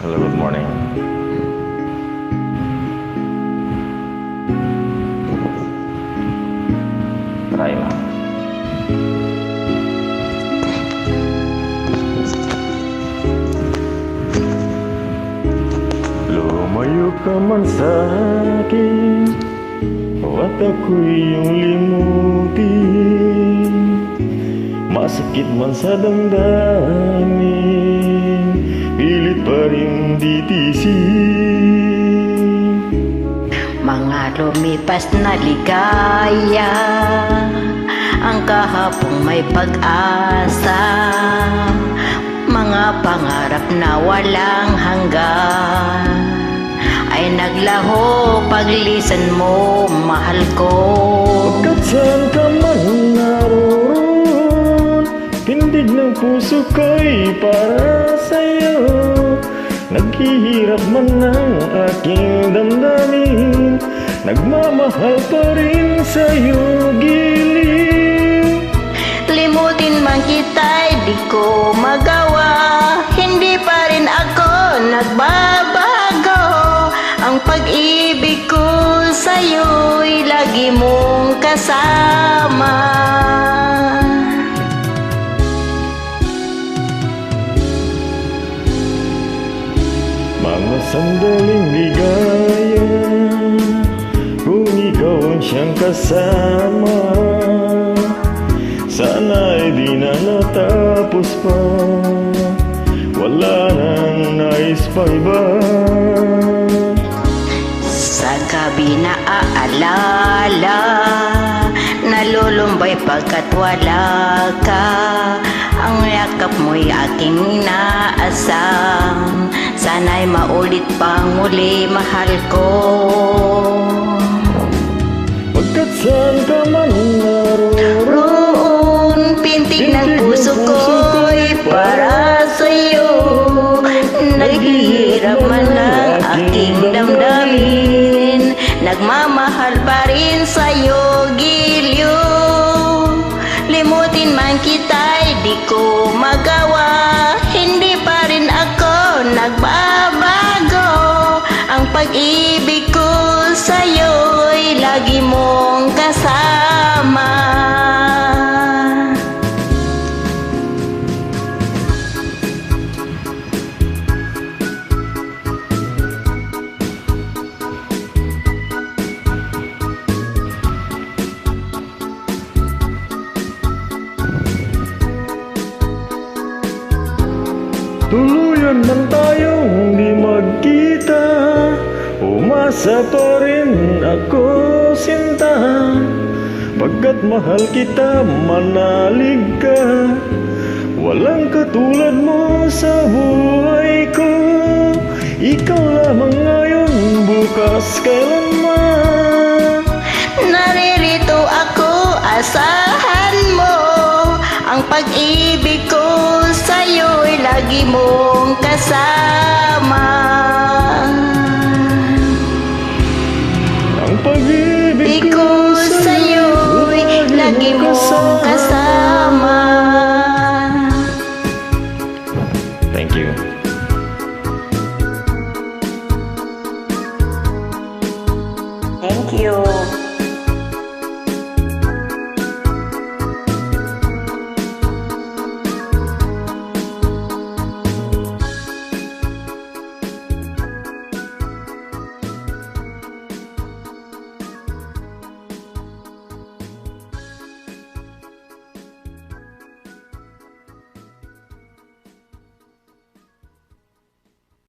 Hello, good morning. Try lang. Lumayo ka man sa akin, at ako'y iyong limutin. Masakit man sa damdamin, pilit pa rin titisin. Mga lumipas na ligaya, ang kahapong may pag-asa, mga pangarap na walang hanggan, ay naglaho paglisan mo, mahal ko. Pagkat saan ka man naroon, tindig ng puso ko'y para sa'yo. Naghihirap man ang aking damdamin, nagmamahal pa rin sa'yo giliw. Limutin man kita'y di ko magawa, hindi pa rin ako nagbabago. Ang pag-ibig ko sa'yo'y lagi mong kasama. Mga sandaling ligaya, kung ikaw ang siyang kasama, sana'y di na natapos pa, wala nang nais pa iba. Sa gabi na aalala, nalulumbay pagkat wala ka. Ang yakap mo'y aking inaasam, sana'y maulit pang muli, mahal ko. Pagkat saan ka man naroon, Roon, pintig ng puso ko'y para sa'yo. Naghihirap man ang aking damdamin, nagmamahal pa rin sa'yo giliw. Limutin man kita'y di ko magawa, hindi pa rin ako nagbabago. Ang pag-ibig ko sa'yo'y lagi mong kasama. tuluyan man tayong di magkita, umasa pa rin ako sinta. Pagkat mahal kita, manalig ka, walang katulad mo sa buhay ko. Ikaw lamang ngayon, bukas kailanman. Naririto ako, asahan mo. Ang pag-ibig ko sa'yo'y lagi mong kasama. Ang pag-ibig ko Sa'yo'y lagi mong kasama.